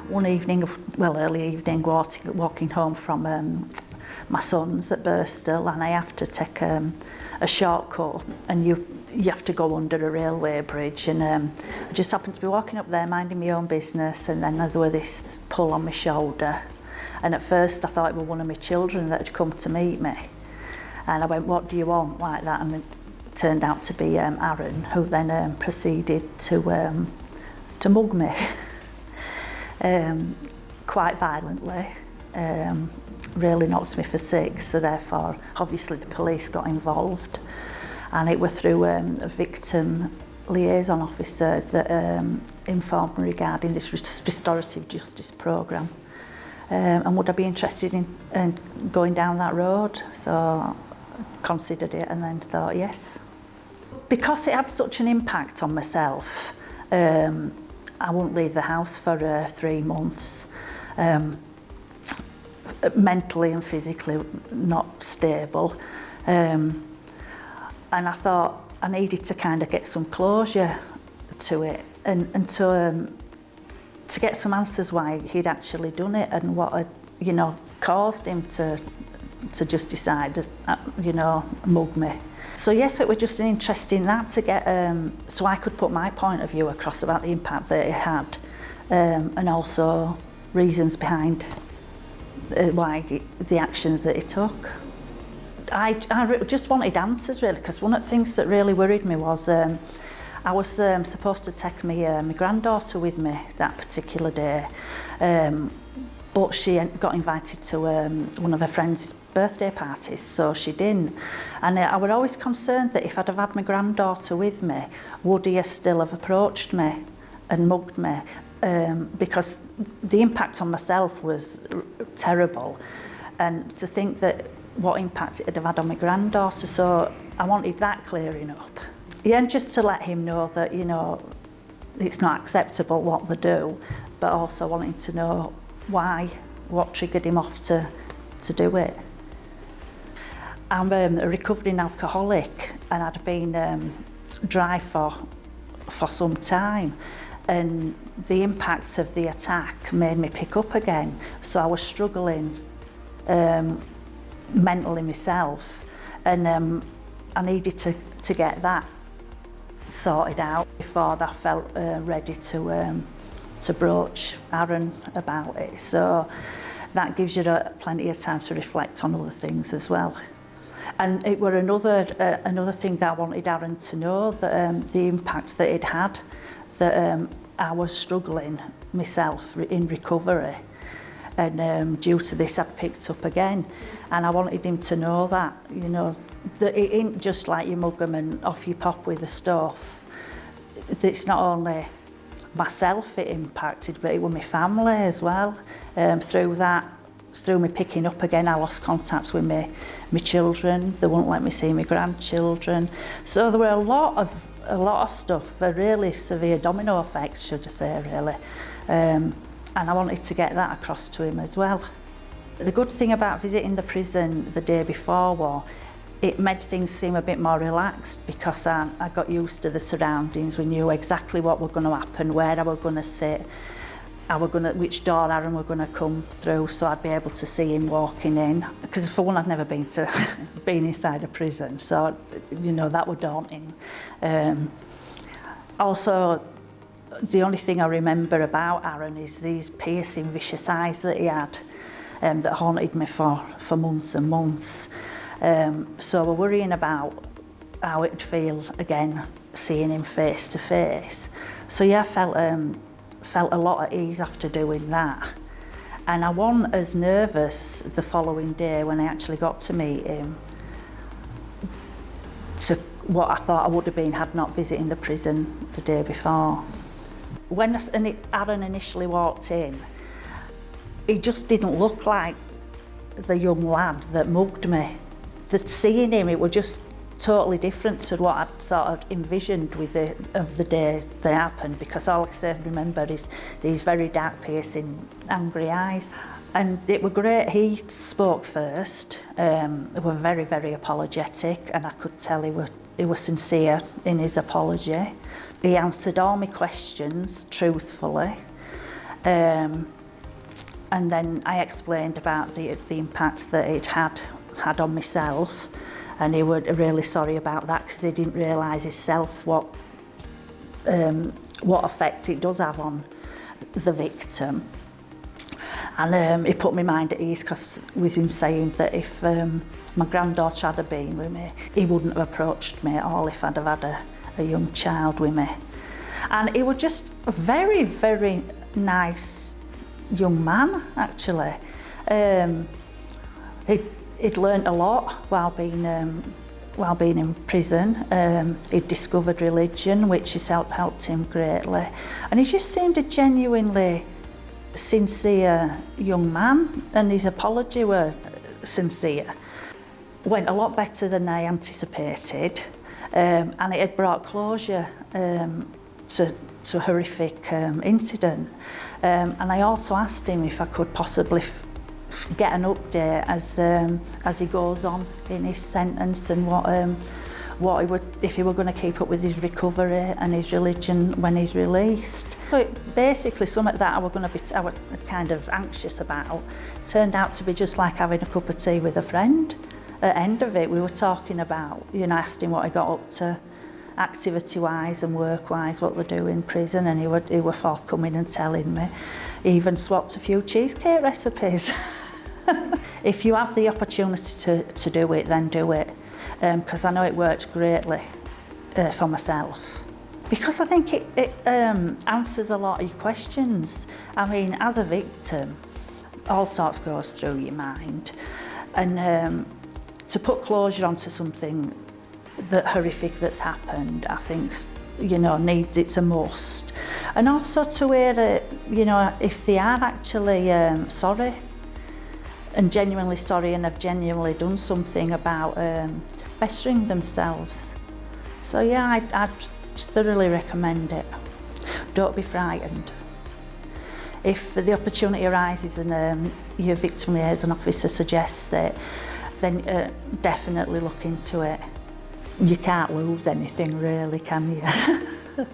one evening, well, early evening, walking home from my son's at Birstall, and I have to take a shortcut, and you have to go under a railway bridge, and I just happened to be walking up there minding my own business, and then there was this pull on my shoulder, and at first I thought it was one of my children that had come to meet me, and I went, "What do you want?" like that, and it turned out to be Aaron, who then proceeded to mug me quite violently. Really knocked me for 6, so therefore obviously the police got involved, and it was through a victim liaison officer that informed me regarding this restorative justice programme, and would I be interested in going down that road. So I considered it and then thought yes. Because it had such an impact on myself, I wouldn't leave the house for 3 months. Mentally and physically not stable, and I thought I needed to kind of get some closure to it, and to get some answers why he'd actually done it and what had, caused him to just decide, mug me. So yes, it was just an interest in that to get, so I could put my point of view across about the impact that it had, and also reasons behind why the actions that he took. I just wanted answers really, because one of the things that really worried me was I was supposed to take my granddaughter with me that particular day, but she got invited to one of her friends' birthday parties, so she didn't. And I was always concerned that if I'd have had my granddaughter with me, would he still have approached me and mugged me? Because the impact on myself was terrible, and to think that what impact it would have had on my granddaughter, so I wanted that clearing up. Yeah, and just to let him know that, it's not acceptable what they do, but also wanting to know why, what triggered him off to do it. I'm a recovering alcoholic, and I'd been dry for some time. And the impact of the attack made me pick up again. So I was struggling mentally myself, and I needed to get that sorted out before I felt ready to broach Aaron about it. So that gives you plenty of time to reflect on other things as well. And it were another thing that I wanted Aaron to know, that the impact that it had, that I was struggling myself in recovery, and due to this I'd picked up again, and I wanted him to know that, that it ain't just like you mug 'em and off you pop with the stuff. It's not only myself it impacted, but it was my family as well. Through me picking up again, I lost contact with my children. They wouldn't let me see my grandchildren. So there were a lot of stuff, a really severe domino effect, should I say, really. And I wanted to get that across to him as well. The good thing about visiting the prison the day before was it made things seem a bit more relaxed, because I got used to the surroundings. We knew exactly what was going to happen, where I was going to sit, which door Aaron were going to come through, so I'd be able to see him walking in. Because for one, I'd never been inside a prison, so that was daunting. Also, the only thing I remember about Aaron is these piercing, vicious eyes that he had, that haunted me for months and months. So we're worrying about how it'd feel again, seeing him face to face. So yeah, I felt a lot at ease after doing that. And I wasn't as nervous the following day when I actually got to meet him to what I thought I would have been had not visiting the prison the day before. When Aaron initially walked in, he just didn't look like the young lad that mugged me. Seeing him, it was just totally different to what I'd sort of envisioned of the day that happened, because all I can remember is these very dark, piercing, angry eyes. And it was great. He spoke first. He was very, very apologetic, and I could tell he was sincere in his apology. He answered all my questions truthfully, And then I explained about the impact that it had on myself, and he was really sorry about that because he didn't realise himself what effect it does have on the victim. And he put my mind at ease because with him saying that if my granddaughter had been with me, he wouldn't have approached me at all if I'd have had a young child with me. And he was just a very, very nice young man, actually. He'd learnt a lot while being in prison. He'd discovered religion, which has helped him greatly. And he just seemed a genuinely sincere young man, and his apology were sincere. Went a lot better than I anticipated, and it had brought closure to a horrific incident. And I also asked him if I could possibly get an update as he goes on in his sentence, and what he would, if he were going to keep up with his recovery and his religion when he's released. So basically, something that I was kind of anxious about turned out to be just like having a cup of tea with a friend. At the end of it, we were talking about, I asked him what he got up to activity-wise and work-wise, what they do in prison, and he were forthcoming and telling me. He even swapped a few cheesecake recipes. If you have the opportunity to do it, then do it, because I know it works greatly for myself. Because I think it answers a lot of your questions. I mean, as a victim, all sorts goes through your mind, and to put closure onto something that horrific that's happened, I think, it's a must. And also to hear, if they are actually sorry, and genuinely sorry, and have genuinely done something about bettering themselves. So yeah, I'd thoroughly recommend it. Don't be frightened. If the opportunity arises and your victim liaison officer suggests it, then definitely look into it. You can't lose anything really, can you?